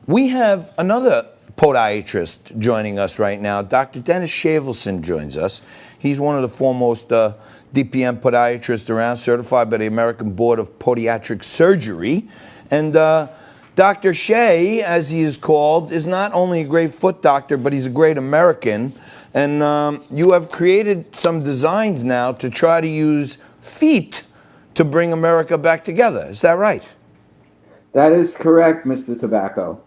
We have another podiatrist joining us right now. Dr. Dennis Shavelson joins us. He's one of the foremost DPM podiatrists around, certified by the American Board of Podiatric Surgery. And Dr. Shay, as he is called, is not only a great foot doctor, but he's a great American. And you have created some designs now to try to use feet to bring America back together. Is that right? That is correct, Mr. Tobacco.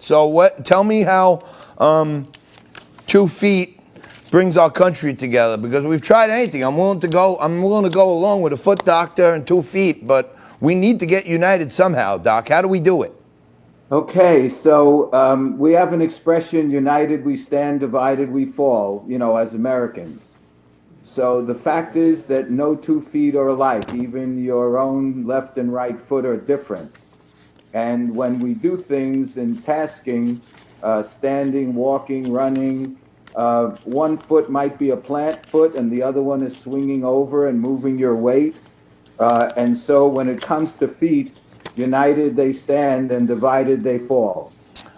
So tell me how 2 feet brings our country together, because we've tried anything. I'm willing to go along with a foot doctor and 2 feet, but we need to get united somehow, Doc. How do we do it? Okay, so we have an expression, united we stand, divided we fall, as Americans. So the fact is that no 2 feet are alike. Even your own left and right foot are different. And when we do things in tasking, standing, walking, running, one foot might be a plant foot and the other one is swinging over and moving your weight. And so when it comes to feet, united they stand and divided they fall.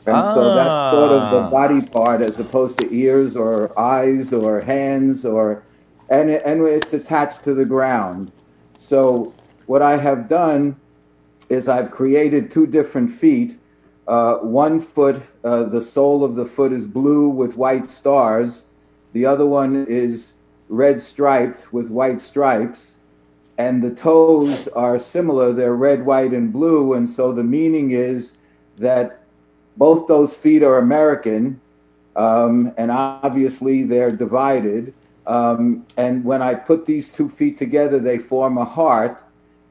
And so that's sort of the body part as opposed to ears or eyes or hands and it's attached to the ground. So what I have done is I've created 2 different feet. One foot, the sole of the foot is blue with white stars. The other one is red striped with white stripes. And the toes are similar. They're red, white, and blue. And so the meaning is that both those feet are American. And obviously they're divided. And when I put these 2 feet together, they form a heart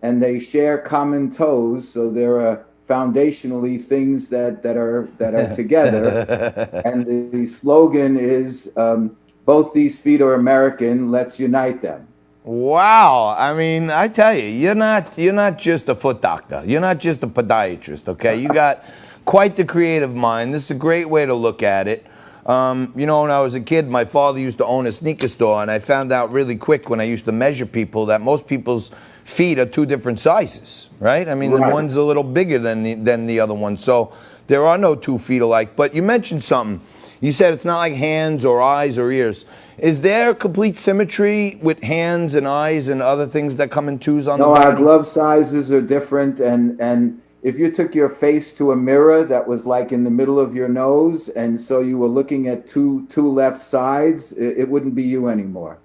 and they share common toes. So there are foundationally things that are together. And the slogan is, both these feet are American, let's unite them. Wow. I mean, I tell you, you're not just a foot doctor. You're not just a podiatrist, okay? You got quite the creative mind. This is a great way to look at it. When I was a kid, my father used to own a sneaker store, and I found out really quick when I used to measure people that most people's feet are 2 different sizes, right? I mean, right. The one's a little bigger than the other one. So there are no 2 feet alike. But you mentioned something. You said it's not like hands or eyes or ears. Is there complete symmetry with hands and eyes and other things that come in 2s on the body? No, our glove sizes are different, and if you took your face to a mirror that was like in the middle of your nose, and so you were looking at two left sides, it wouldn't be you anymore.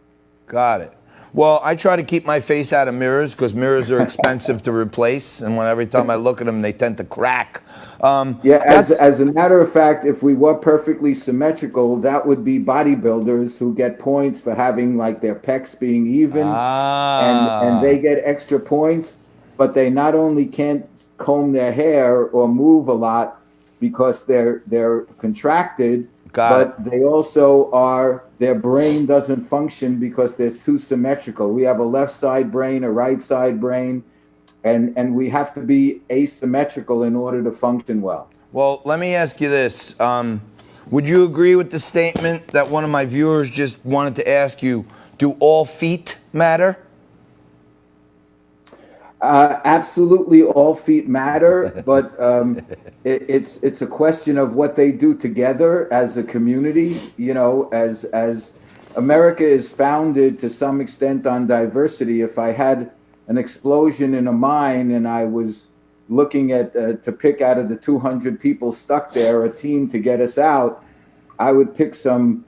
Got it. Well, I try to keep my face out of mirrors because mirrors are expensive to replace, and every time I look at them, they tend to crack. As a matter of fact, if we were perfectly symmetrical, that would be bodybuilders who get points for having like their pecs being even, and they get extra points, but they not only can't comb their hair or move a lot because they're contracted, but they also their brain doesn't function because they're too symmetrical. We have a left side brain, a right side brain, and we have to be asymmetrical in order to function well. Well, let me ask you this. Would you agree with the statement that one of my viewers just wanted to ask you, do all feet matter? Absolutely, all feet matter, but it's a question of what they do together as a community. As America is founded to some extent on diversity. If I had an explosion in a mine and I was looking at to pick out of the 200 people stuck there a team to get us out, I would pick some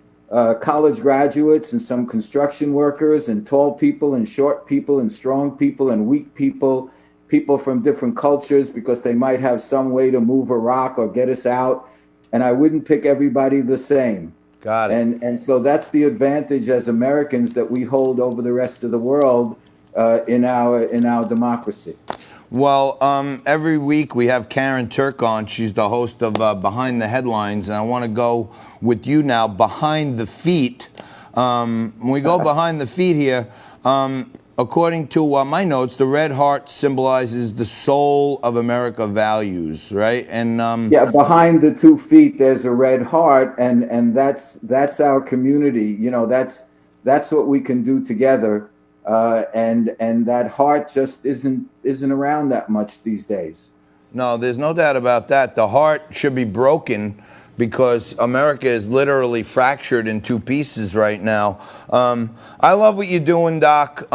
college graduates and some construction workers and tall people and short people and strong people and weak people, people from different cultures because they might have some way to move a rock or get us out. And I wouldn't pick everybody the same. Got it. And so that's the advantage as Americans that we hold over the rest of the world in our democracy. Well, every week we have Karen Turk on. She's the host of Behind the Headlines, and I want to go with you now behind the feet. When we go behind the feet here, according to my notes, the red heart symbolizes the soul of America values, right? And behind the 2 feet, there's a red heart, and that's our community. That's what we can do together. And that heart just isn't around that much these days. No, there's no doubt about that. The heart should be broken because America is literally fractured in two pieces right now. I love what you're doing, Doc.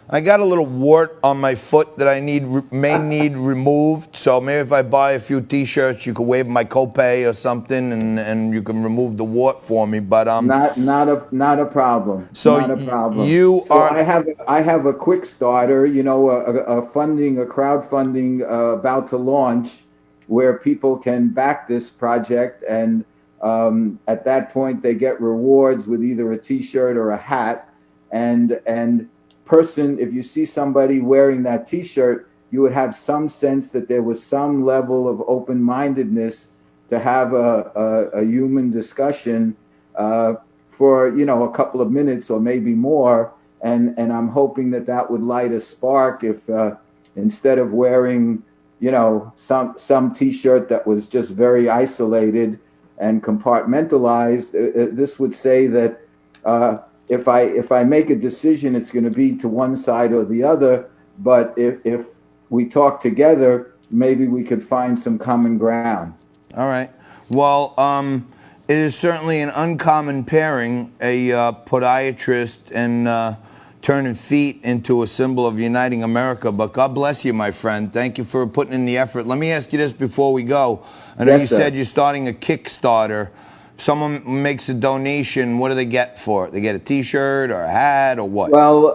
I got a little wart on my foot that I may need removed. So maybe if I buy a few T-shirts, you could waive my copay or something, and you can remove the wart for me. But not a problem. So not a problem. you So are. I have a quick starter. You know, a crowdfunding about to launch, where people can back this project, and at that point they get rewards with either a T-shirt or a hat, and person, if you see somebody wearing that T-shirt, you would have some sense that there was some level of open-mindedness to have a human discussion for a couple of minutes or maybe more, and I'm hoping that would light a spark if instead of wearing some T-shirt that was just very isolated and compartmentalized, this would say that if I make a decision, it's going to be to one side or the other. But if we talk together, maybe we could find some common ground. All right. Well, it is certainly an uncommon pairing, a podiatrist and turning feet into a symbol of uniting America. But God bless you, my friend. Thank you for putting in the effort. Let me ask you this before we go. I know Yes, you sir. said you're starting a Kickstarter. If someone makes a donation, what do they get for it? They get a T-shirt or a hat or what? Well,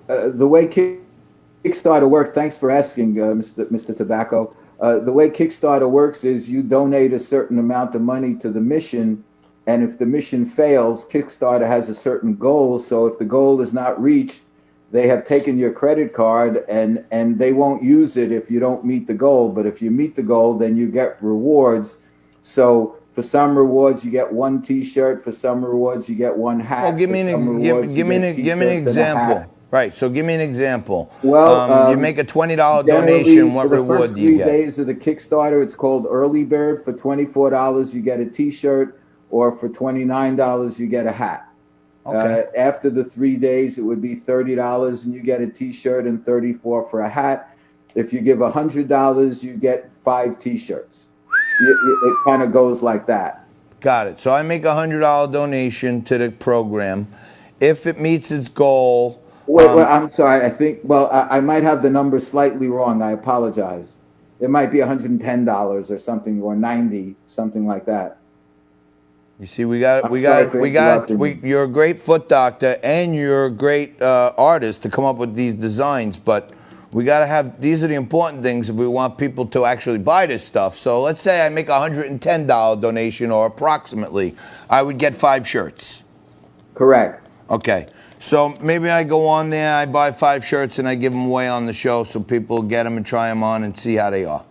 the way Kickstarter works, thanks for asking, Mr. Tobacco. The way Kickstarter works is you donate a certain amount of money to the mission, and if the mission fails, Kickstarter has a certain goal. So if the goal is not reached, they have taken your credit card and they won't use it if you don't meet the goal. But if you meet the goal, then you get rewards. So for some rewards, you get one T-shirt. For some rewards, you get one hat. Well, give me an example. Right. So give me an example. Well, you make a $20 donation. What reward do you get? For the first 3 days of the Kickstarter, it's called Early Bird. For $24, you get a T-shirt, or for $29, you get a hat. Okay. After the 3 days, it would be $30, and you get a T-shirt, and $34 for a hat. If you give $100, you get 5 T-shirts. It kind of goes like that. Got it. So I make a $100 donation to the program. If it meets its goal. Wait, I'm sorry. I think, I might have the number slightly wrong. I apologize. It might be $110 or something, or $90, something like that. You see, you're a great foot doctor and you're a great artist to come up with these designs, but we got to have, these are the important things if we want people to actually buy this stuff. So let's say I make a $110 donation, or approximately, I would get 5 shirts. Correct. Okay. So maybe I go on there, I buy 5 shirts, and I give them away on the show so people get them and try them on and see how they are.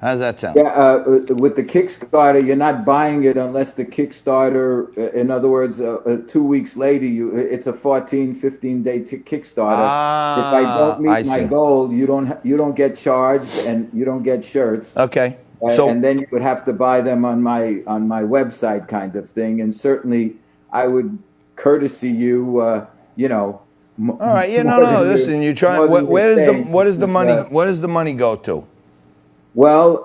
How does that sound? Yeah, with the Kickstarter, you're not buying it unless the Kickstarter, in other words, 2 weeks later, it's a 15-day Kickstarter. If I don't meet my goal, you don't get charged and you don't get shirts. Okay. And then you would have to buy them on my website, kind of thing. And certainly, I would courtesy you, All right. Yeah. No. Listen, you try. What does the money go to? Well,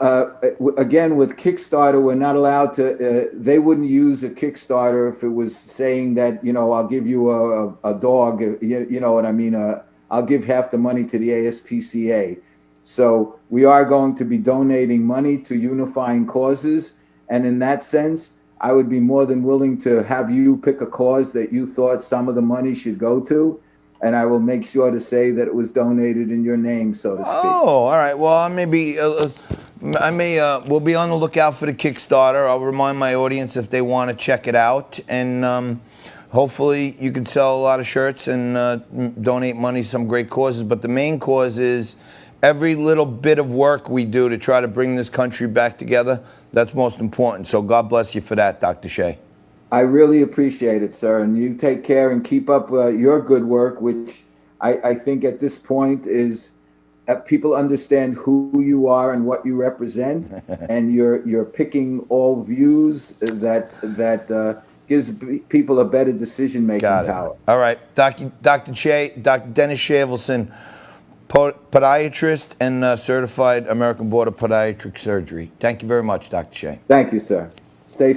again, with Kickstarter, we're not allowed to. They wouldn't use a Kickstarter if it was saying that I'll give you a dog. You know what I mean? I'll give half the money to the ASPCA. So we are going to be donating money to unifying causes, and in that sense, I would be more than willing to have you pick a cause that you thought some of the money should go to, and I will make sure to say that it was donated in your name, so to speak. Oh, all right. Well, we'll be on the lookout for the Kickstarter. I'll remind my audience if they want to check it out, and hopefully you can sell a lot of shirts and donate money to some great causes. But the main cause is every little bit of work we do to try to bring this country back together. That's most important. So God bless you for that, Dr. Shea. I really appreciate it, sir. And you take care and keep up your good work, which I think at this point is people understand who you are and what you represent, and you're picking all views that gives people a better decision-making power. All right. Dr. Dennis Shavelson, podiatrist and certified American Board of Podiatric Surgery. Thank you very much, Dr. Shea. Thank you, sir. Stay